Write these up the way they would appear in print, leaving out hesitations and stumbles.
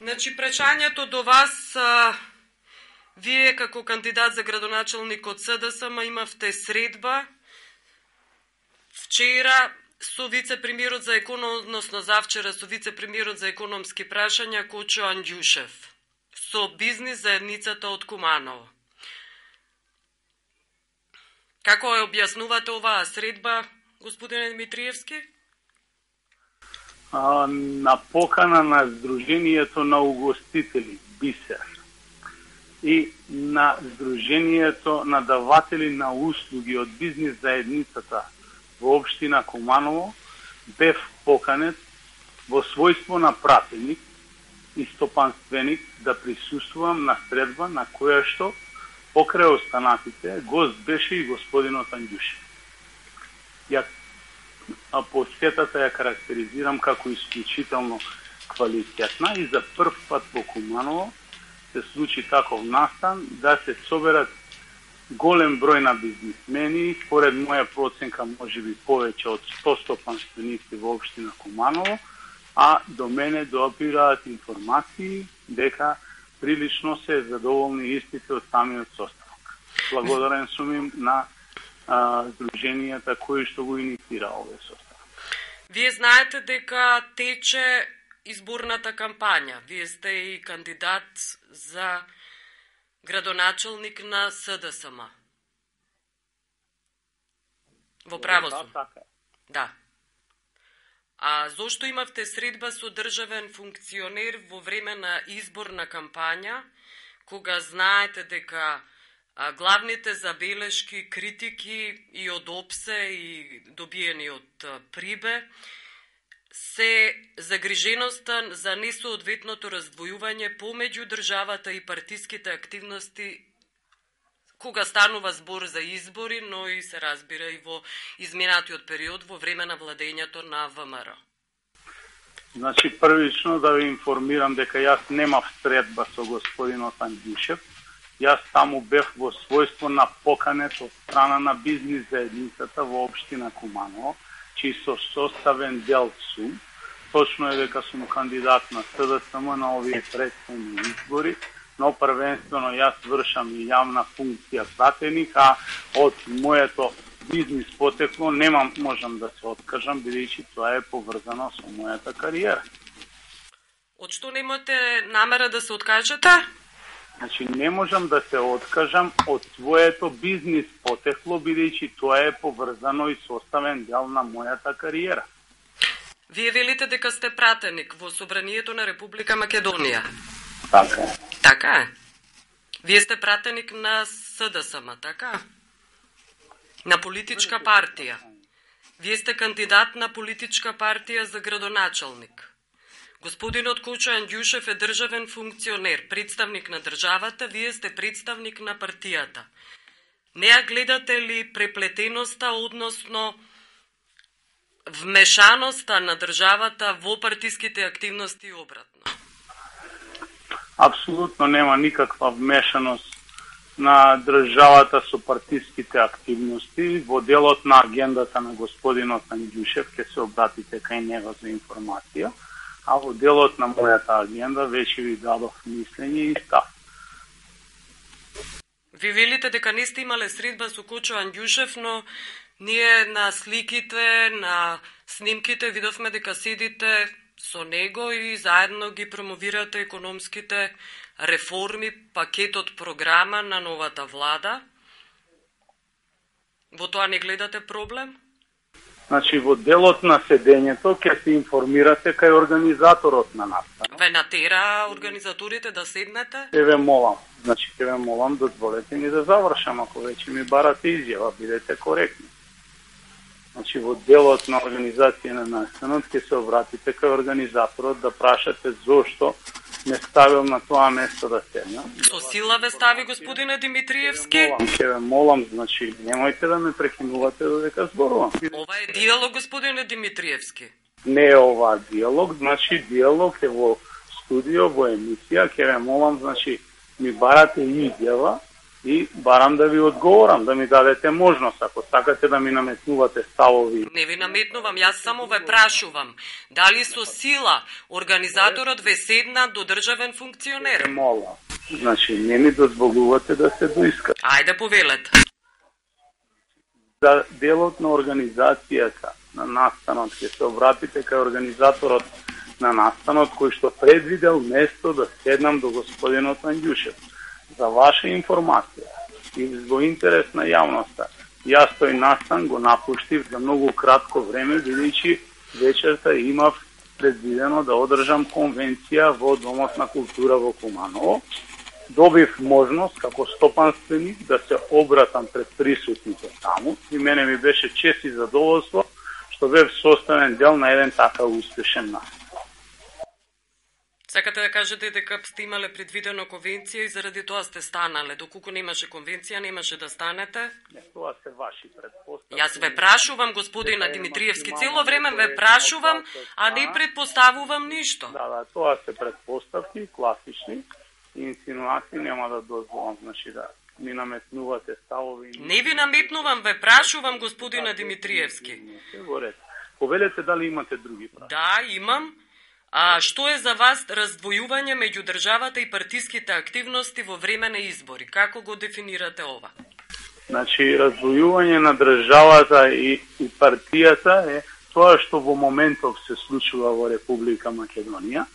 Значи, прашањето до вас, вие како кандидат за градоначалник од СДСМ имавте средба вчера со вице-премиерот за односно завчера со вице-премиерот за економски прашања Кочо Анѓушев со бизнис заедницата од Куманово. Како ја објаснувате оваа средба, господине Димитриевски? На покана на Сдруженијето на угостители Бисер и на Сдруженијето на даватели на услуги од бизнис заедницата во општина Куманово бев поканет во својство на пратеник и стопанственик да присуствувам на средба на која што покрај останатите гост беше и господинот Анѓушев. Посетата ја карактеризирам како исклучително квалитетна и за прв пат во Куманово се случи таков настан да се соберат голем број на бизнисмени, според моја проценка можеби повеќе од 100 стопанственици во општина Куманово, а до мене допираат информации дека прилично се задоволни истите од самиот составок. Благодарен сум им на Сдруженијата кои што го инициира овој состав. Вие знаете дека тече изборната кампања. Вие сте и кандидат за градоначалник на СДСМ. Во право сум. Да. А зошто имавте средба со државен функционер во време на изборна кампања, кога знаете дека главните забелешки, критики и од ОПСЕ и добиени од Прибе се загриженоста за несоодветното раздвојување помеѓу државата и партиските активности кога станува збор за избори, но и се разбира и во изминатиот период во време на владењето на ВМРО. Значи, првично да ви информирам дека јас немав средба со господинот Анѓушев. Јас таму бев во својство на поканет од страна на бизнис заедницата во општина Куманово, чиј со составен дел сум. Точно е дека сум кандидат на СДСМ на овие предстојни избори, но првенствено јас вршам и јавна функција пратеник, а од моето бизнис потекло можам да се откажам, бидејќи тоа е поврзано со мојата кариера. Од што немате намера да се откажете? Значи, не можам да се откажам од своето бизнис потекло, бидејќи тоа е поврзано и составен дел на мојата кариера. Вие велите дека сте пратеник во Собранието на Република Македонија. Така е. Така е. Вие сте пратеник на СДСМ, така? На политичка партија. Вие сте кандидат на политичка партија за градоначалник. Господинот Кочо Анѓушев е државен функционер, представник на државата, вие сте представник на партијата. Не ја гледате ли преплетеноста, односно вмешаноста на државата во партиските активности и обратно? Апсолутно нема никаква вмешаност на државата со партиските активности. Во делот на агендата на господинот Анѓушев ќе се обратите кај него за информација, а во делот на мојата агенда веќе ви дадов мислење и став. Ви велите дека не сте имале средба со Кочо Анѓушев, но ние на сликите, на снимките видовме дека седите со него и заедно ги промовирате економските реформи, пакетот програма на новата влада. Во тоа не гледате проблем? Значи, во делот на седењето ќе се информирате кај организаторот на настанот. Ве натера организаторите да седнете? Ќе ве молам, дозволете ни да завршам, ако веќе ми барате изјава, бидете коректни. Значи, во делот на организација на настанот ќе се обратите кај организаторот да прашате зошто не ставил на тоа место да седна. Со сила ве стави господине Димитриевски? Ќе ве молам, значи, немојте да ме прекинувате додека зборувам. Ова е диалог, господине Димитриевски. Не е ова диалог, значи диалог е во студио, во емисија, ќе ве молам, значи, ми барате изјава И барам да ви одговорам, да ми дадете можност, ако сакате да ми наметнувате ставови. Не ви наметнувам, јас само ве прашувам. Дали со сила организаторот ве седна до државен функционер? Мола. Значи, не ми дозволувате да се доискат. Ајде повелете. За делот на организацијата на настанот, ќе се обратите кај организаторот на настанот, кој што предвидел место да седнам до господинот Анѓушев. За ваша информација и во интерес на јавноста, јас тој настан го напуштив за многу кратко време, бидејќи вечерта имав предвидено да одржам конвенција во Домот на култура во Куманово. Добив можност како стопанственик да се обратам пред присутните таму и мене ми беше чест и задоволство што бев составен дел на еден така успешен настан. Сакате да кажете дека сте имале предвидено конвенција и заради тоа сте станале. Доколку немаше конвенција, немаше да станете? Не, тоа се ваши предпоставки. Јас ве прашувам, господина Димитриевски, цело време ве прашувам, а не предпоставувам ништо. Да, тоа се предпоставки, класични, инсинуации нема да дозволам, значи да ми наметнувате ставови. Не ви наметнувам, ве прашувам, господина Димитриевски. Не се говорете. Повелете дали имате други прашања? Да, имам. А што е за вас раздвојување меѓу државата и партиските активности во време на избори? Како го дефинирате ова? Значи, раздвојување на државата и партијата е тоа што во моментов се случува во Република Македонија,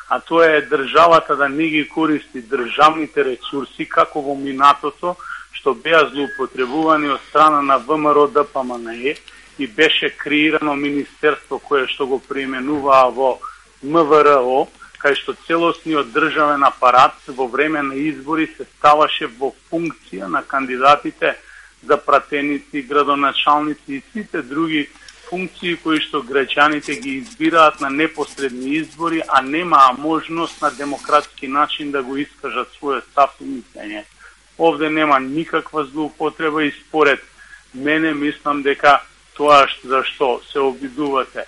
а тоа е државата да не ги користи државните ресурси како во минатото, што беа злоупотребувани од страна на ВМРО ДПМНЕ и беше креирано министерство кое што го преименуваа во МВР, кај што целосниот државен апарат во време на избори се ставаше во функција на кандидатите за пратеници, градоначалници и сите други функции кои што граѓаните ги избираат на непосредни избори, а немаа можност на демократски начин да го искажат својот став и мислење. Овде нема никаква злоупотреба и според мене мислам дека тоа за што се обидувате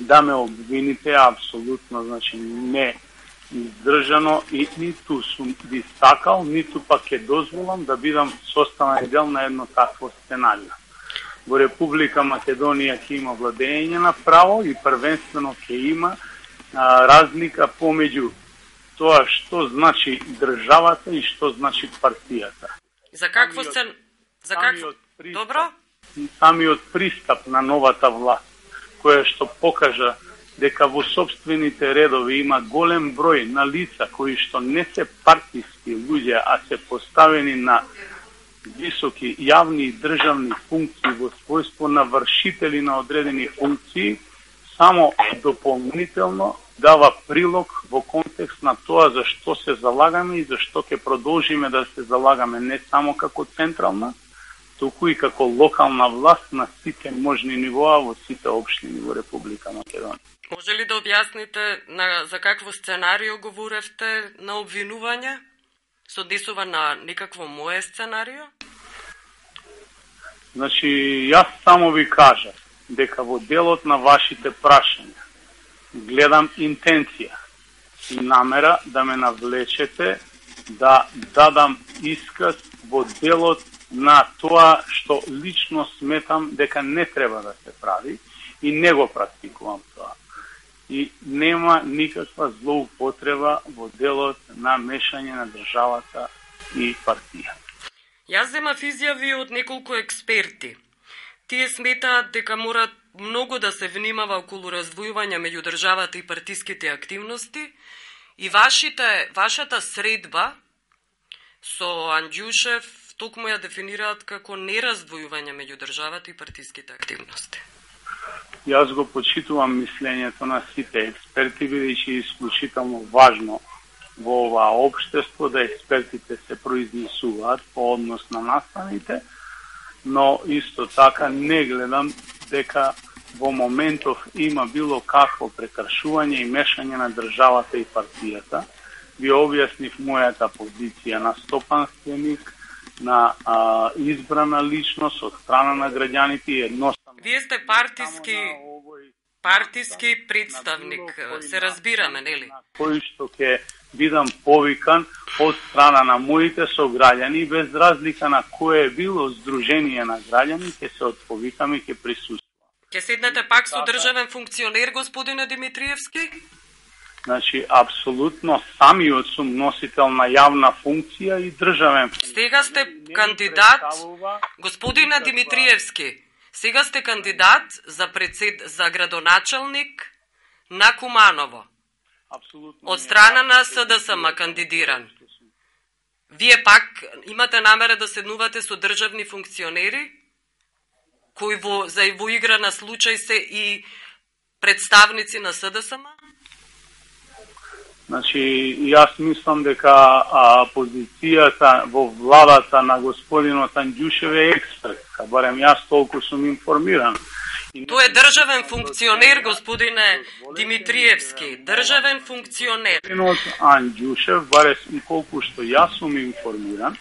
да ме обвините апсолутно, значи не издржано и ниту сум би сакал, ниту пак ќе дозволам да бидам составен дел на едно такво сценарио. Во Република Македонија ќе има владење на право и првенствено ќе има разлика помеѓу тоа што значи државата и што значи партијата. За какво се... Добро? Самиот пристап на новата власт, која што покажа дека во собствените редови има голем број на лица кои што не се партиски луѓе, а се поставени на високи јавни и државни функции во својство на вршители на одредени функции, само дополнително дава прилог во контекст на тоа за што се залагаме и за што ќе продолжиме да се залагаме не само како централна, туку и како локална власт на сите можни нивоа во сите општини во Република Македонија. Може ли да објасните за какво сценарио говоревте на обвинување? Се однесува на некакво мое сценарио? Значи, јас само ви кажа дека во делот на вашите прашања гледам интенција и намера да ме навлечете да дадам исказ во делот на тоа што лично сметам дека не треба да се прави и не го практикувам тоа. И нема никаква злоупотреба во делот на мешање на државата и партија. Јас земав изјави од неколку експерти. Тие сметаат дека мора многу да се внимава околу раздвојување меѓу државата и партиските активности и вашата средба со Анѓушев токму ја дефинираат како нераздвојување меѓу државата и партиските активности. Јас го почитувам мислењето на сите експерти, бидејќи е исклучително важно во ова општество да експертите се произнесуваат по однос на настаните, но исто така не гледам дека во моментов има било какво прекршување и мешање на државата и партијата. Ви објаснив мојата позиција на стопанственик, на избрана личност од страна на граѓаните и едноставно. Вие сте партиски партиски представник, се разбираме, нели? Кој што ќе бидам повикан од страна на моите сограѓани, без разлика на кое било здружение на граѓани, ќе се отповикам и ќе присуствувам. Ќе седнете пак со државен функционер, господине Димитриевски? Значи, апсолутно самиот сум носител на јавна функција и државен функција. Сега сте кандидат, господине Димитриевски, сега сте кандидат за градоначалник на Куманово. Од страна на СДСМ кандидиран. Вие пак имате намера да седнувате со државни функционери, кои во игра на случај се и представници на СДСМ? Значи, јас мислам дека позицијата во владата на господинот Анѓушев е експертска, барем јас толку сум информиран. Тој е државен функционер, господине Димитриевски, државен функционер. Господинот Анѓушев, барем колку што јас сум информиран,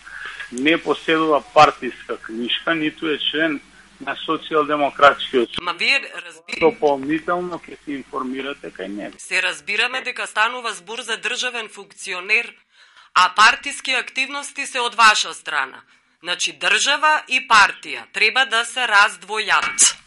не поседува партиска книжка, ниту е член на социјалдемократскиот. Ма вие разбирате дополнително ќе се информирате кај него. Се разбираме дека станува збор за државен функционер, а партиски активности се од ваша страна. Значи држава и партија треба да се раздвојат.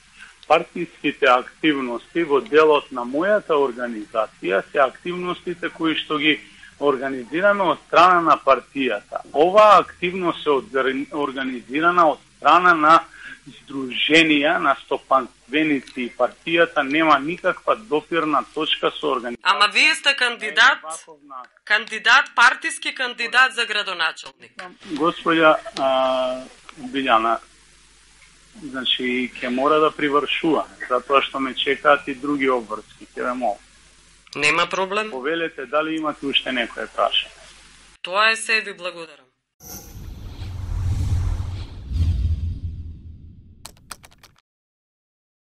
Партиските активности во делот на мојата организација се активностите кои што ги организираме од страна на партијата. Оваа активност е организирана од страна на здруженија на стопанственици и партијата нема никаква допирна точка со организација. Ама вие сте кандидат, партиски кандидат за градоначалник. Господја Билјана, значи ќе мора да привршувам, затоа што ме чекаат и други обврски, ќе ве молам. Нема проблем. Повелете дали имате уште некој праша. Тоа е се, ви благодарам.